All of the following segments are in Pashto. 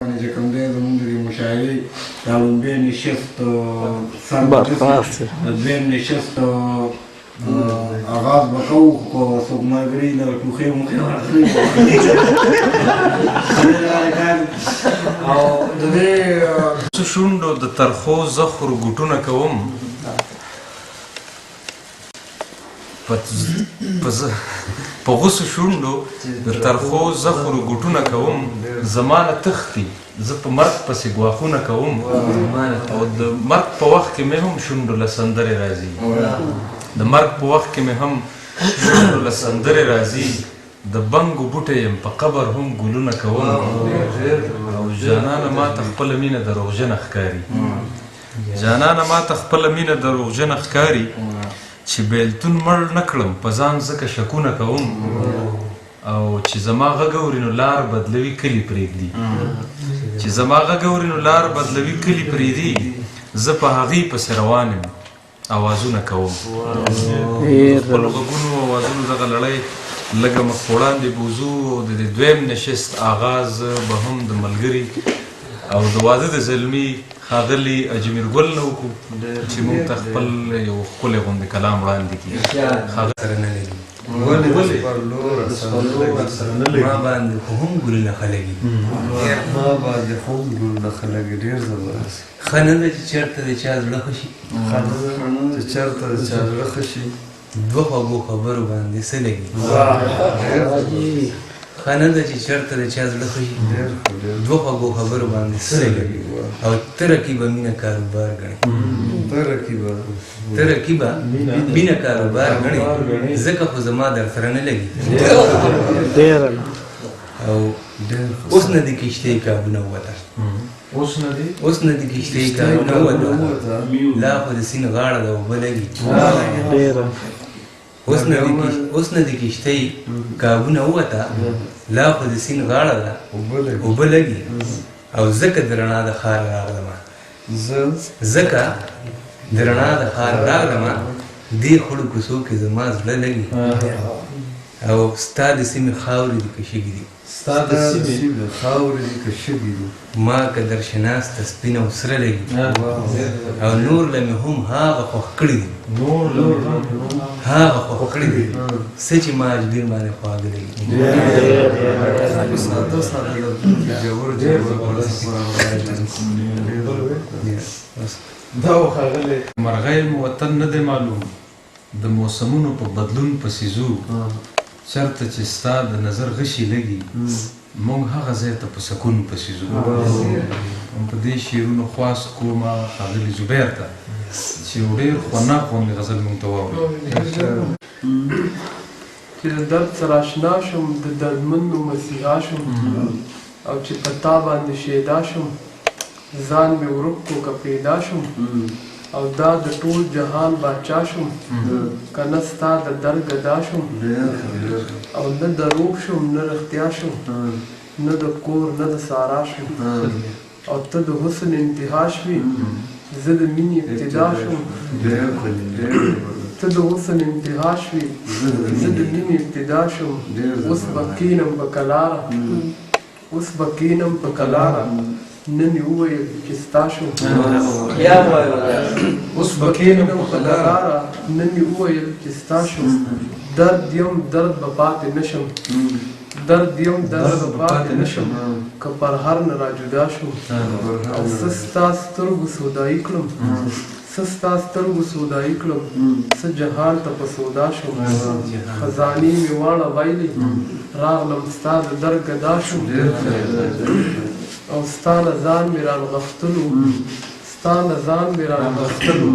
چې کوم دی زمونږ د مشاعرې دا لومبی نشست سر د دویم نشست آغاز به کوو خو څوک ملګري له ټوخې موخې ورغلي او د دې شونډو د ترخو زخر ګوټونه کوم په غوسو شونډو د ترخو زخرو ګوټونه کوم زمانه تختی زه په مرګ پسې ګواښونه کوم او د مرګ په وخت کې مې هم شونډو له سندرې راځي د مرګ په وخت کې مې هم شونډو له سندرې راځي د بنګو بوټی یم په قبر هم ګلونه کوم او جانانه ماته خپله مینه دروغجنه ښکاري جانانه ماته خپله مینه دروغجنه ښکاري چې بیلتون مړ نه کړم په ځان ځکه شکونه کوم او چې زما غږ اوري نو لار بدلوي کلي پرېږدي چې زما غږ اوري نو لار بدلوي کلي پرېږدي زه په هغې پسې روان یم اوازونه کوم خپلو غږونو اوازونو دغه لړۍ لږه مخ په وړاندې بوځو او د دې دویم نشست آغاز به هم د ملګري او د واده د زلمي ښاغلي اجمیر ګل نه وکړو چې موږ ته خپل یو ښکلی غوندې کلام وړاندې کړي سره نه لګي ولې ما باندې خو هم ګلونه ښه لګي ما باندې خو هم ګلونه ښه لګي ډېر زبردست ښه نه ده چې چېرته د چا زړه ښه شي چې چېرته د چا زړه ښه شي دوه خوږو خبرو باندې څه لګي ښه نه ده چې چېرته د چا زړه ښه شي دوه خوږو خبرو باندې څه لګي او ته رقیبه مینه کاروبار ګڼې ته رقیبه مینه کاروبار ګڼې ځکه خو زما در سره نه لګي او اوس نه د کښتۍ کابونه ووته اوس نه د کښتۍ کابونه ووته لا خو د سیند غاړه ده اوبه لګي اوس نه د کښتۍ کابونه ووته لا خو د سیند غاړه ده اوبه لګي او ځکه د رڼا د ښار راغلمه ځکه د رڼا د ښار راغلمه دې خړو کوڅو کې زما زړه لګي او ستا د سیمې خاورې دي که شګې دي ما که درشناسته سپین او سره لګي او نور له مې هم هغه خوښ کړي دي هغه خوښ کړي دي څه چې ما اجبیر باندې خواږه لګي دا وښاغلی مرغۍ مو وطن نه دی معلوم د موسمونو په بدلون پسې ځو چېرته چې ستا د نظر غشي لګي موږ هغه ځای ته په سکون پسې ځو په دې شعرونو خواست کومه ښاغلي زبیر ته چې یو ډېر خوندناک غوندې غزل موږ ته واوري چې د درد سره اشنا شم د دردمندو مسیحا شم او چې په تا باندې شیدا شم ځان مې ورک کو که پیدا شم او دا د ټول جهان باچا شم که نه ستا د در ګدا شم او نه د روح شم نه رښتیا شم نه د کور نه د سارا شم او ته د حسن انتها شوې زه د مینې ابتدا شم ته د حسن انتها شوې زه د مینې ابتدا شم اوس به کښېنم په کلاره اوس به کښېنم په کلاره نن یې وویل چې ستا شم اوس به کښېنم په کلاره نن یې وویل چې ستا شم درد یم درد به پاتې نه شم درد یم درد به پاتې نه شم که پر هر نه را جدا شم او څه ستا سترګو سودایي کړم څه ستا سترګو سودایي کړم څه جهان ته په سودا شم خزانې مې واړه ویلې راغلم ستا د در ګدا شم او ستا له ځان مې رانغښتلو ستا له ځان مې رانغښتلو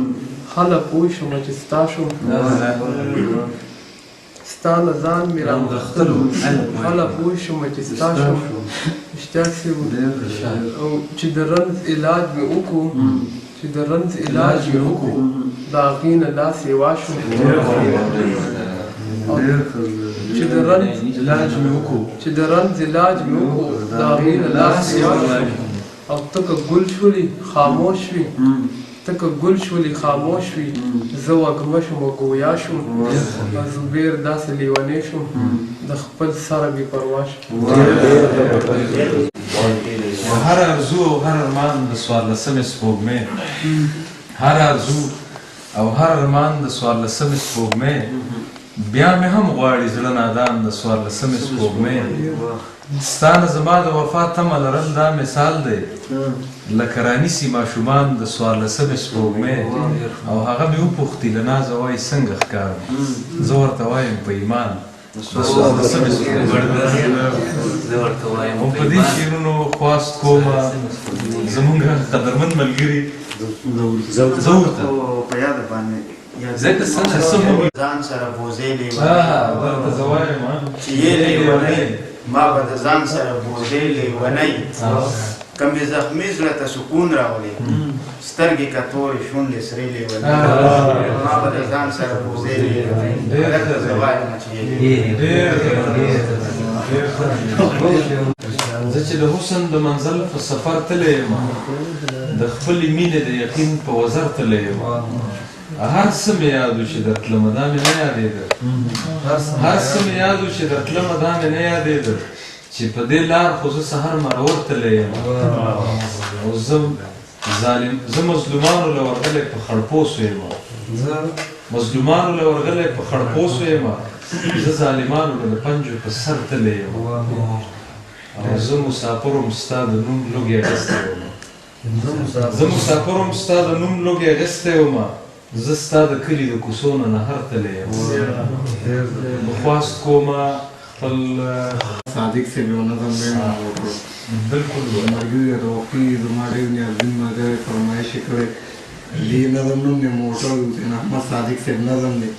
هله پوه شومه چې ستا شم ستا له ځان مې رانغښتلو هله پوه شومه چې ستا شم رښتیا کیسې او چې د رنځ علاج مې وکړو چې د رنځ علاج مې وکړو د هغې نه لا سیوا شم چې د رنځ علاج مې وکړو د هغې نه لا سیوا شم او ته که ګل شولې خاموش وي ته که ګل شولې خاموش وي زه وږمه شم او ګویا شم زبیر داسې لیونی شم د خپل سره بې پروا شم هر ارزو او هر ارمان د څوارلسمې سپوږمۍ هر ارزو او هر ارمان د څوارلسمې سپوږمۍ بیا مې هم غواړي زړه نادان د څوارلسمې سپوږمۍ ستا نه زما د وفا تمه لرل دا مثال دی لکه رانیسي ماشومان د څوارلسمې سپوږمۍ او هغه مې وپوښتي له نازه وایي څنګه ښکارم زه ورته وایم په ایمان د څوارلسمې سپوږمۍ او په دې شعرونو خواست کومه زمونږ قدرمن ملګري زور ته په یاد باندې ځکه څنګه سمو ځان سره بوزې درته زه وایم چې یې لیونی ما به د ځان سره بوزې لیونی کمې زخمي زړه ته سکون راولي سترګې که تورې شونډې سرې لیونی ما به د ځان سره بوزې لیونی درته زه وایم چې زه چې د حسن د منزل په سفر تللی یم د خپلې مینې د یقین په وزر تللی یم هر څه مې یاد و چې درتلمه دا مې نه یادېده هر څه مې یاد و چې درتلمه دا مې نه یادېده چې په دې لار خو زه سهار مرور تللی یم او زه مظلومانو له ورغلی په خړپوسو یم مظلومانو له ورغلی په خړپوسو یم زه ظالمانو له د پنجو په سر تللی یم او زه مسافر وم ستا د نوم لوږې اخیستی وم زه مسافر وم ستا د نوم لوږې اخیستی وم زه ستا د کلي د کوڅو نه نهر تللی یم خواست کومه خپل صادق صاحب یو نظم مې وکړو بلکل مرګي روقي زما ډېر نیازبین ملګری فرمایش یې کړی دې نظم نوم یې موټر حسین احمد صادق صاحب نظم دی